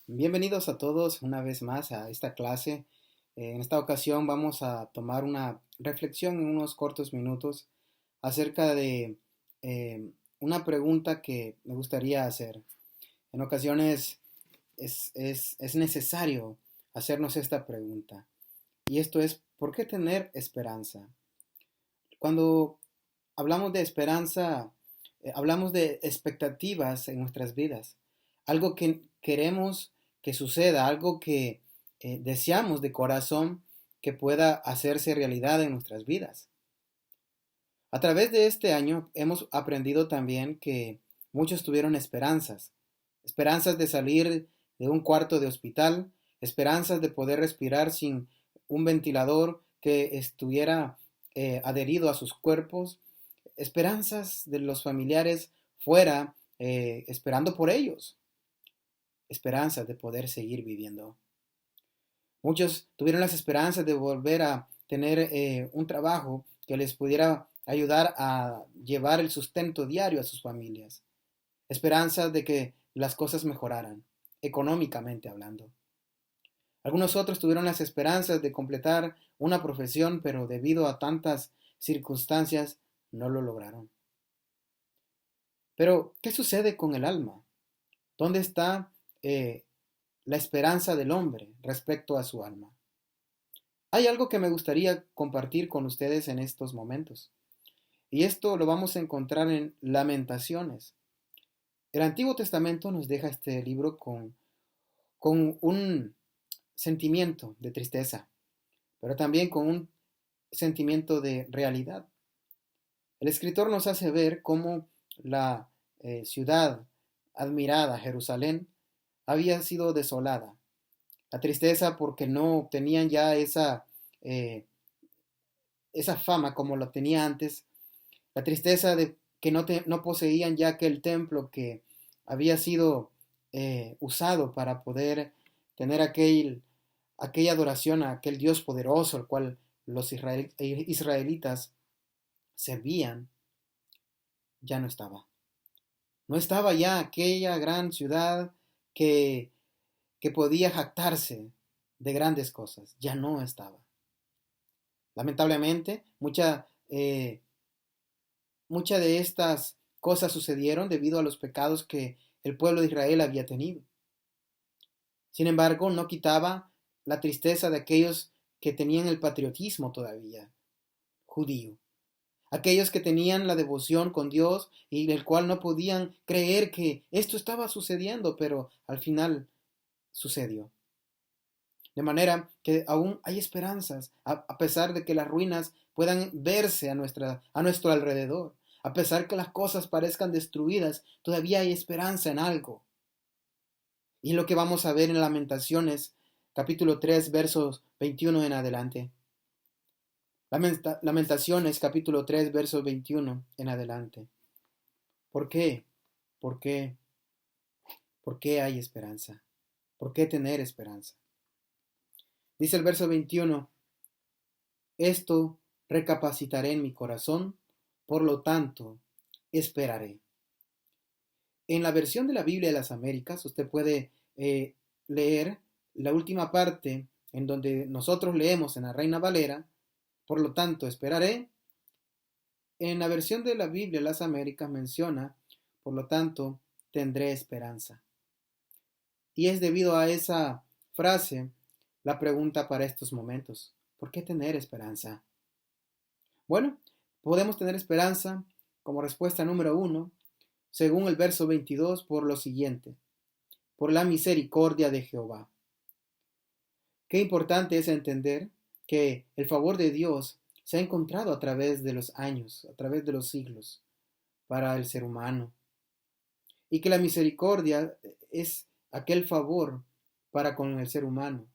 Bienvenidos a todos una vez más a esta clase. En esta ocasión vamos a tomar una reflexión en unos cortos minutos acerca de una pregunta que me gustaría hacer. En ocasiones es necesario hacernos esta pregunta y esto es, ¿por qué tener esperanza? Cuando hablamos de esperanza, hablamos de expectativas en nuestras vidas, algo que queremos que suceda, algo que deseamos de corazón que pueda hacerse realidad en nuestras vidas. A través de este año hemos aprendido también que muchos tuvieron esperanzas, esperanzas de salir de un cuarto de hospital, esperanzas de poder respirar sin un ventilador que estuviera adherido a sus cuerpos, esperanzas de los familiares fuera esperando por ellos, esperanzas de poder seguir viviendo. Muchos tuvieron las esperanzas de volver a tener un trabajo que les pudiera ayudar a llevar el sustento diario a sus familias. Esperanzas de que las cosas mejoraran, económicamente hablando. Algunos otros tuvieron las esperanzas de completar una profesión, pero debido a tantas circunstancias no lo lograron. Pero, ¿qué sucede con el alma? ¿Dónde está la esperanza del hombre respecto a su alma? Hay algo que me gustaría compartir con ustedes en estos momentos. Y esto lo vamos a encontrar en Lamentaciones. El Antiguo Testamento nos deja este libro con un sentimiento de tristeza, pero también con un sentimiento de realidad. El escritor nos hace ver cómo la ciudad admirada, Jerusalén, había sido desolada. La tristeza porque no tenían ya eh, esa fama como lo tenía antes. La tristeza de que no poseían ya aquel templo que había sido usado para poder tener aquella adoración a aquel Dios poderoso, al cual los israelitas servían, ya no estaba. No estaba ya aquella gran ciudad que, que podía jactarse de grandes cosas, ya no estaba. Lamentablemente, muchas de estas cosas sucedieron debido a los pecados que el pueblo de Israel había tenido. Sin embargo, no quitaba la tristeza de aquellos que tenían el patriotismo todavía judío, aquellos que tenían la devoción con Dios y del cual no podían creer que esto estaba sucediendo, pero al final sucedió. De manera que aún hay esperanzas, a pesar de que las ruinas puedan verse a nuestro alrededor, a pesar que las cosas parezcan destruidas, todavía hay esperanza en algo. Y lo que vamos a ver en Lamentaciones, capítulo 3, versos 21 en adelante. Lamentaciones, capítulo 3, versos 21 en adelante. ¿Por qué? ¿Por qué? ¿Por qué hay esperanza? ¿Por qué tener esperanza? Dice el verso 21, esto recapacitaré en mi corazón, por lo tanto, esperaré. En la versión de la Biblia de las Américas, usted puede leer la última parte en donde nosotros leemos en la Reina Valera, por lo tanto, esperaré. En la versión de la Biblia de las Américas menciona, por lo tanto, tendré esperanza. Y es debido a esa frase la pregunta para estos momentos. ¿Por qué tener esperanza? Bueno, podemos tener esperanza como respuesta número 1, según el verso 22, por lo siguiente, por la misericordia de Jehová. Qué importante es entender que el favor de Dios se ha encontrado a través de los años, a través de los siglos, para el ser humano. Y que la misericordia es aquel favor para con el ser humano,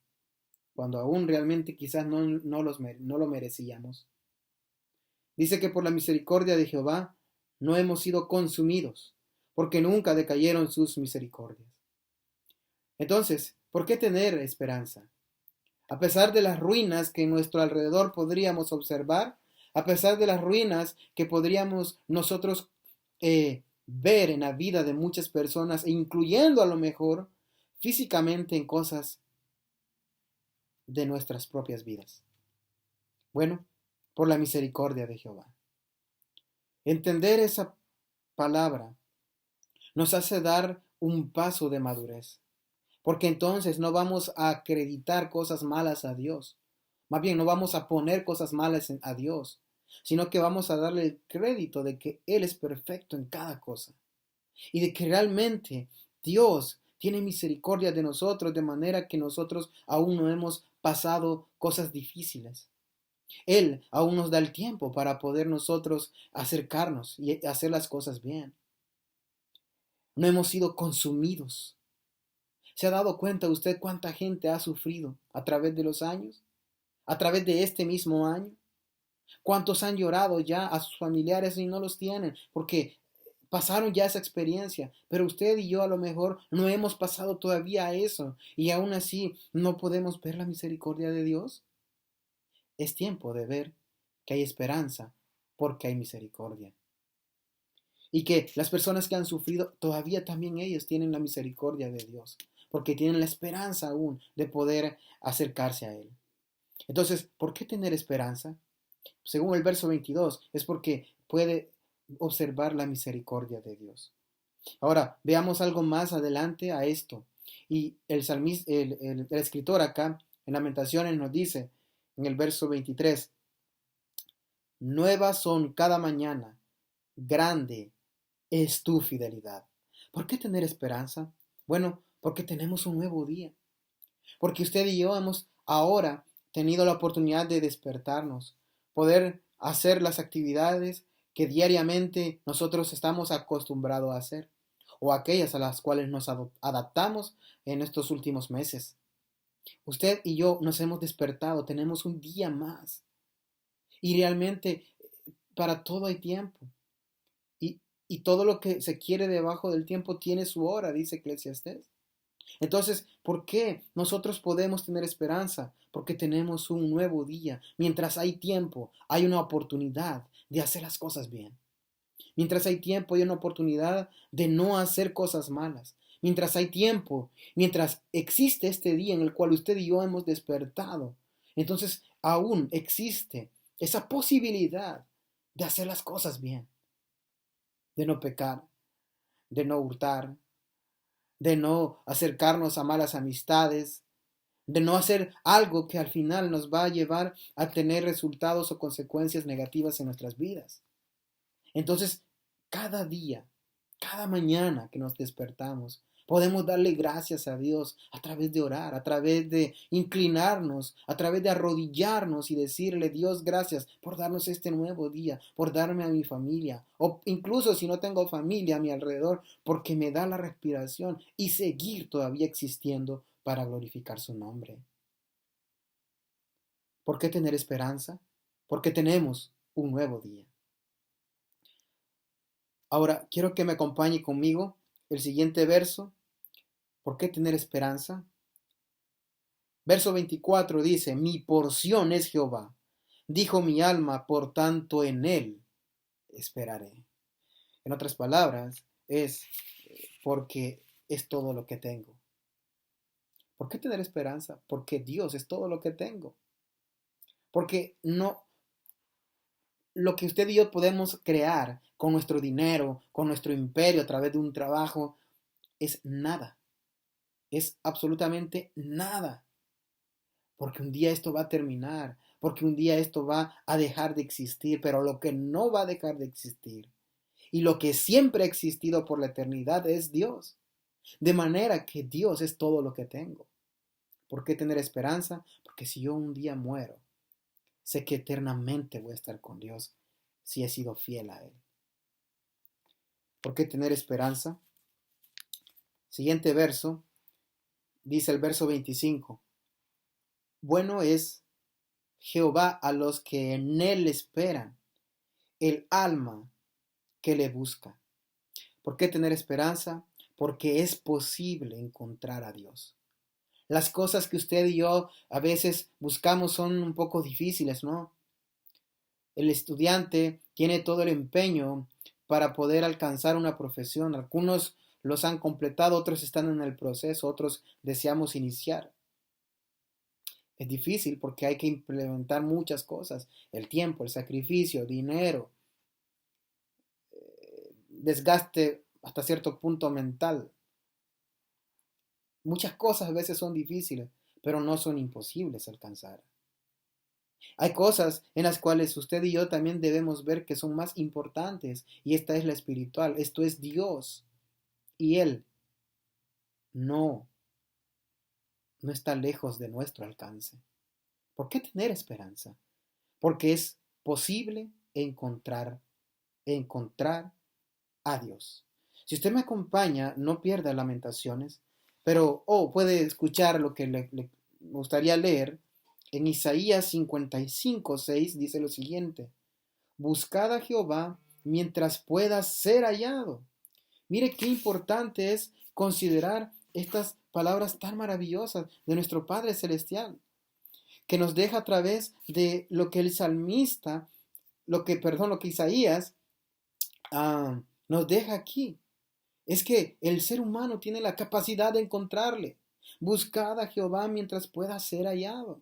cuando aún realmente quizás no lo merecíamos. Dice que por la misericordia de Jehová no hemos sido consumidos, porque nunca decayeron sus misericordias. Entonces, ¿por qué tener esperanza? A pesar de las ruinas que en nuestro alrededor podríamos observar, a pesar de las ruinas que podríamos nosotros ver en la vida de muchas personas, incluyendo a lo mejor físicamente en cosas de nuestras propias vidas. Bueno, por la misericordia de Jehová. Entender esa palabra nos hace dar un paso de madurez, porque entonces no vamos a acreditar cosas malas a Dios. Más bien, no vamos a poner cosas malas a Dios, sino que vamos a darle el crédito de que Él es perfecto en cada cosa y de que realmente Dios tiene misericordia de nosotros de manera que nosotros aún no hemos pasado cosas difíciles. Él aún nos da el tiempo para poder nosotros acercarnos y hacer las cosas bien. No hemos sido consumidos. ¿Se ha dado cuenta usted cuánta gente ha sufrido a través de los años? A través de este mismo año. ¿Cuántos han llorado ya a sus familiares y no los tienen? Porque pasaron ya esa experiencia, pero usted y yo a lo mejor no hemos pasado todavía eso y aún así no podemos ver la misericordia de Dios. Es tiempo de ver que hay esperanza porque hay misericordia. Y que las personas que han sufrido, todavía también ellos tienen la misericordia de Dios, porque tienen la esperanza aún de poder acercarse a Él. Entonces, ¿por qué tener esperanza? Según el verso 22, es porque puede observar la misericordia de Dios. Ahora, veamos algo más adelante a esto. Y el escritor acá, en Lamentaciones, nos dice, en el verso 23, nuevas son cada mañana, grande es tu fidelidad. ¿Por qué tener esperanza? Bueno, porque tenemos un nuevo día. Porque usted y yo hemos ahora tenido la oportunidad de despertarnos, poder hacer las actividades que diariamente nosotros estamos acostumbrados a hacer, o aquellas a las cuales nos adaptamos en estos últimos meses. Usted y yo nos hemos despertado, tenemos un día más. Y realmente para todo hay tiempo. Y todo lo que se quiere debajo del tiempo tiene su hora, dice Eclesiastés. Entonces, ¿por qué nosotros podemos tener esperanza? Porque tenemos un nuevo día. Mientras hay tiempo, hay una oportunidad de hacer las cosas bien. Mientras hay tiempo, hay una oportunidad de no hacer cosas malas. Mientras hay tiempo, mientras existe este día en el cual usted y yo hemos despertado, entonces aún existe esa posibilidad de hacer las cosas bien, de no pecar, de no hurtar, de no acercarnos a malas amistades, de no hacer algo que al final nos va a llevar a tener resultados o consecuencias negativas en nuestras vidas. Entonces, cada día, cada mañana que nos despertamos, podemos darle gracias a Dios a través de orar, a través de inclinarnos, a través de arrodillarnos y decirle, Dios, gracias por darnos este nuevo día, por darme a mi familia, o incluso si no tengo familia a mi alrededor, porque me da la respiración y seguir todavía existiendo para glorificar su nombre. ¿Por qué tener esperanza? Porque tenemos un nuevo día. Ahora, quiero que me acompañe conmigo el siguiente verso. ¿Por qué tener esperanza? Verso 24 dice, mi porción es Jehová. Dijo mi alma, por tanto en él esperaré. En otras palabras, es porque es todo lo que tengo. ¿Por qué tener esperanza? Porque Dios es todo lo que tengo. Porque no, lo que usted y yo podemos crear con nuestro dinero, con nuestro imperio a través de un trabajo, es nada. Es absolutamente nada. Porque un día esto va a terminar, porque un día esto va a dejar de existir, pero lo que no va a dejar de existir y lo que siempre ha existido por la eternidad es Dios. De manera que Dios es todo lo que tengo. ¿Por qué tener esperanza? Porque si yo un día muero, sé que eternamente voy a estar con Dios si he sido fiel a Él. ¿Por qué tener esperanza? Siguiente verso, dice el verso 25. Bueno es Jehová a los que en Él esperan, el alma que le busca. ¿Por qué tener esperanza? Porque es posible encontrar a Dios. Las cosas que usted y yo a veces buscamos son un poco difíciles, ¿no? El estudiante tiene todo el empeño para poder alcanzar una profesión. Algunos los han completado, otros están en el proceso, otros deseamos iniciar. Es difícil porque hay que implementar muchas cosas, el tiempo, el sacrificio, dinero, desgaste hasta cierto punto mental. Muchas cosas a veces son difíciles, pero no son imposibles alcanzar. Hay cosas en las cuales usted y yo también debemos ver que son más importantes, y esta es la espiritual, esto es Dios, y Él no, no está lejos de nuestro alcance. ¿Por qué tener esperanza? Porque es posible encontrar a Dios. Si usted me acompaña, no pierda Lamentaciones, pero puede escuchar lo que me gustaría leer. En Isaías 55:6 dice lo siguiente: buscad a Jehová mientras pueda ser hallado. Mire qué importante es considerar estas palabras tan maravillosas de nuestro Padre Celestial, que nos deja a través de lo que el salmista, lo que Isaías nos deja aquí. Es que el ser humano tiene la capacidad de encontrarle. Buscad a Jehová mientras pueda ser hallado.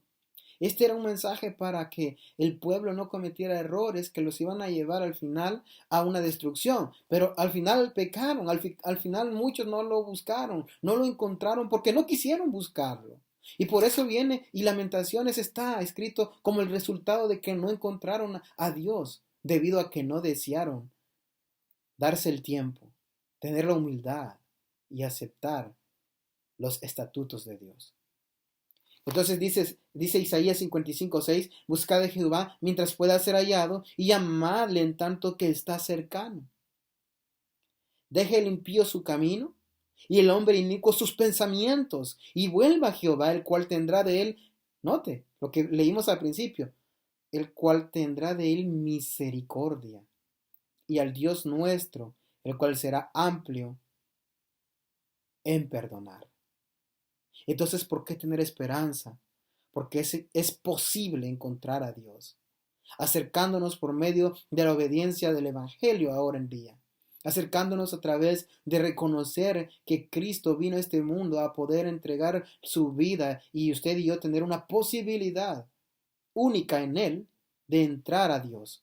Este era un mensaje para que el pueblo no cometiera errores que los iban a llevar al final a una destrucción. Pero al final pecaron, al final muchos no lo buscaron, no lo encontraron porque no quisieron buscarlo. Y por eso viene, y Lamentaciones está escrito como el resultado de que no encontraron a Dios, debido a que no desearon darse el tiempo, tener la humildad y aceptar los estatutos de Dios. Entonces dice Isaías 55:6, buscad a Jehová mientras pueda ser hallado y llamadle en tanto que está cercano. Deje el impío su camino y el hombre inicuo sus pensamientos, y vuelva a Jehová, el cual tendrá de él, note lo que leímos al principio, el cual tendrá de él misericordia, y al Dios nuestro, el cual será amplio en perdonar. Entonces, ¿por qué tener esperanza? Porque es posible encontrar a Dios, acercándonos por medio de la obediencia del Evangelio ahora en día, acercándonos a través de reconocer que Cristo vino a este mundo a poder entregar su vida, y usted y yo tener una posibilidad única en Él de entrar a Dios.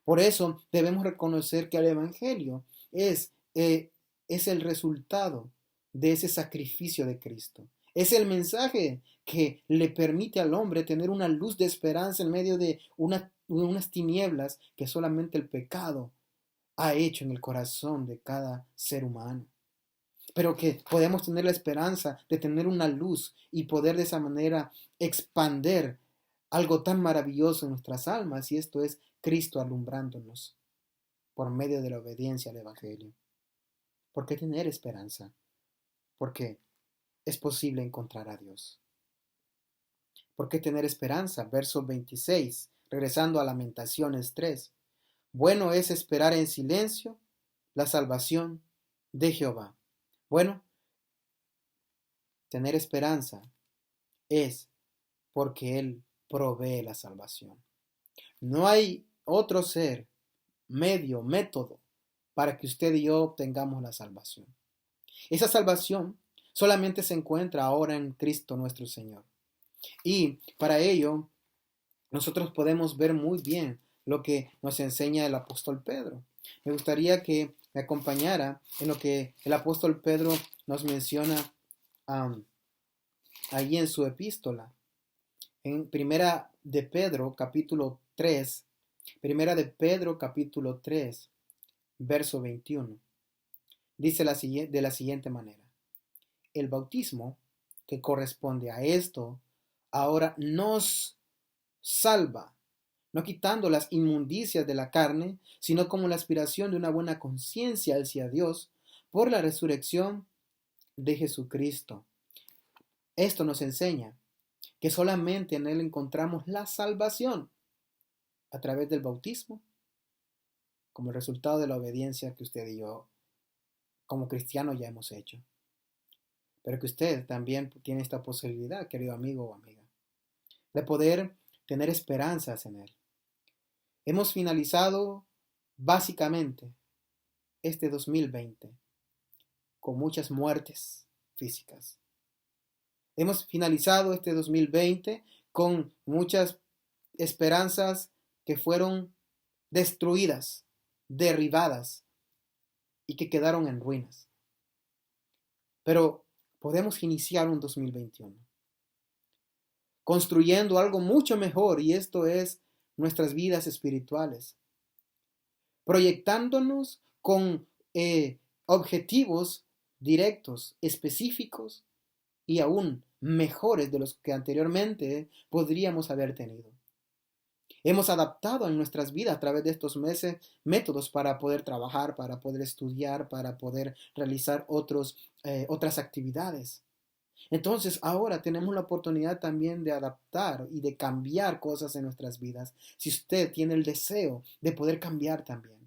Por eso debemos reconocer que el Evangelio es el resultado de ese sacrificio de Cristo. Es el mensaje que le permite al hombre tener una luz de esperanza en medio de unas tinieblas que solamente el pecado ha hecho en el corazón de cada ser humano. Pero que podemos tener la esperanza de tener una luz y poder de esa manera expander algo tan maravilloso en nuestras almas, y esto es Cristo alumbrándonos por medio de la obediencia al Evangelio. ¿Por qué tener esperanza? Porque es posible encontrar a Dios. ¿Por qué tener esperanza? Verso 26, regresando a Lamentaciones 3. Bueno es esperar en silencio la salvación de Jehová. Bueno, tener esperanza es porque Él provee la salvación. No hay otro ser, medio, método para que usted y yo obtengamos la salvación. Esa salvación solamente se encuentra ahora en Cristo nuestro Señor. Y para ello, nosotros podemos ver muy bien lo que nos enseña el apóstol Pedro. Me gustaría que me acompañara en lo que el apóstol Pedro nos menciona allí en su epístola. En Primera de Pedro, capítulo 3, Primera de Pedro, capítulo 3, verso 21. Dice de la siguiente manera: el bautismo que corresponde a esto ahora nos salva, no quitando las inmundicias de la carne, sino como la aspiración de una buena conciencia hacia Dios por la resurrección de Jesucristo. Esto nos enseña que solamente en Él encontramos la salvación a través del bautismo, como el resultado de la obediencia que usted y yo como cristianos ya hemos hecho. Pero que usted también tiene esta posibilidad, querido amigo o amiga, de poder tener esperanzas en Él. Hemos finalizado básicamente este 2020 con muchas muertes físicas. Hemos finalizado este 2020 con muchas esperanzas que fueron destruidas, derribadas y que quedaron en ruinas. Pero podemos iniciar un 2021 construyendo algo mucho mejor, y esto es nuestras vidas espirituales, proyectándonos con objetivos directos, específicos y aún mejores de los que anteriormente podríamos haber tenido. Hemos adaptado en nuestras vidas a través de estos meses métodos para poder trabajar, para poder estudiar, para poder realizar otras actividades. Entonces ahora tenemos la oportunidad también de adaptar y de cambiar cosas en nuestras vidas. Si usted tiene el deseo de poder cambiar también.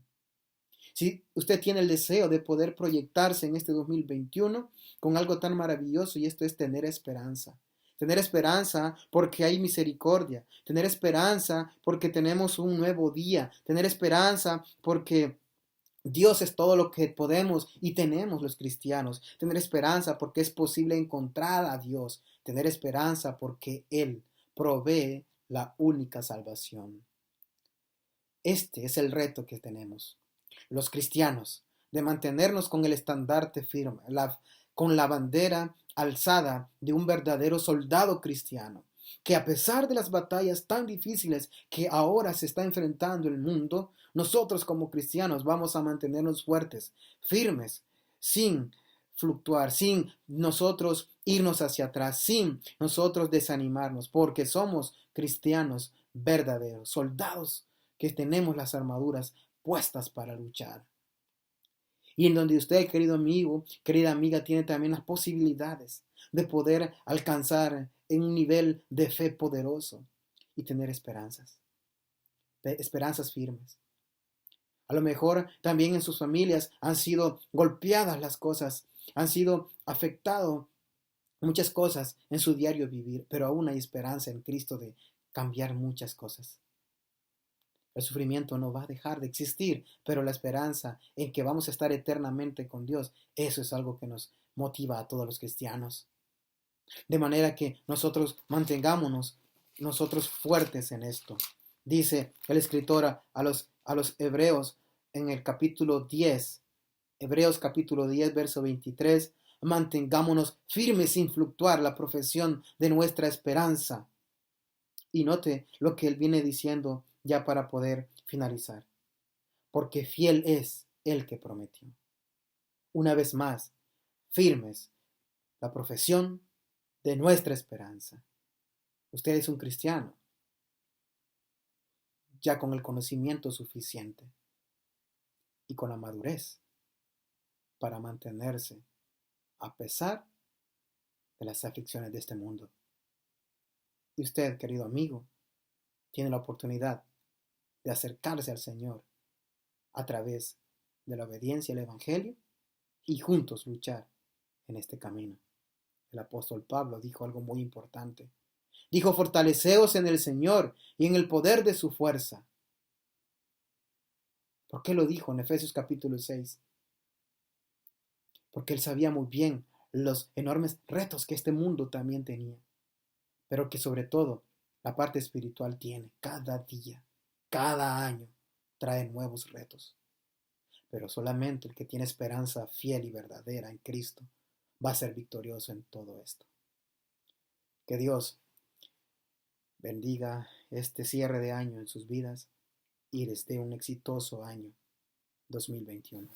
Si usted tiene el deseo de poder proyectarse en este 2021 con algo tan maravilloso, y esto es tener esperanza. Tener esperanza porque hay misericordia. Tener esperanza porque tenemos un nuevo día. Tener esperanza porque Dios es todo lo que podemos y tenemos los cristianos. Tener esperanza porque es posible encontrar a Dios. Tener esperanza porque Él provee la única salvación. Este es el reto que tenemos los cristianos, de mantenernos con el estandarte firme, con la bandera alzada de un verdadero soldado cristiano, que a pesar de las batallas tan difíciles que ahora se está enfrentando el mundo, nosotros como cristianos vamos a mantenernos fuertes, firmes, sin fluctuar, sin nosotros irnos hacia atrás, sin nosotros desanimarnos, porque somos cristianos verdaderos, soldados que tenemos las armaduras puestas para luchar. Y en donde usted, querido amigo, querida amiga, tiene también las posibilidades de poder alcanzar en un nivel de fe poderoso y tener esperanzas firmes. A lo mejor también en sus familias han sido golpeadas las cosas, han sido afectadas muchas cosas en su diario vivir, pero aún hay esperanza en Cristo de cambiar muchas cosas. El sufrimiento no va a dejar de existir, pero la esperanza en que vamos a estar eternamente con Dios, eso es algo que nos motiva a todos los cristianos. De manera que nosotros mantengámonos nosotros fuertes en esto. Dice el escritor a los hebreos en el capítulo 10, Hebreos capítulo 10, verso 23, mantengámonos firmes sin fluctuar la profesión de nuestra esperanza. Y note lo que él viene diciendo ya para poder finalizar. Porque fiel es el que prometió. Una vez más, firmes la profesión de nuestra esperanza. Usted es un cristiano, ya con el conocimiento suficiente y con la madurez para mantenerse a pesar de las aflicciones de este mundo. Y usted, querido amigo, tiene la oportunidad de acercarse al Señor a través de la obediencia al Evangelio y juntos luchar en este camino. El apóstol Pablo dijo algo muy importante. Dijo, fortaleceos en el Señor y en el poder de su fuerza. ¿Por qué lo dijo en Efesios capítulo 6? Porque él sabía muy bien los enormes retos que este mundo también tenía, pero que sobre todo la parte espiritual tiene cada día, cada año, trae nuevos retos. Pero solamente el que tiene esperanza fiel y verdadera en Cristo va a ser victorioso en todo esto. Que Dios bendiga este cierre de año en sus vidas y les dé un exitoso año 2021.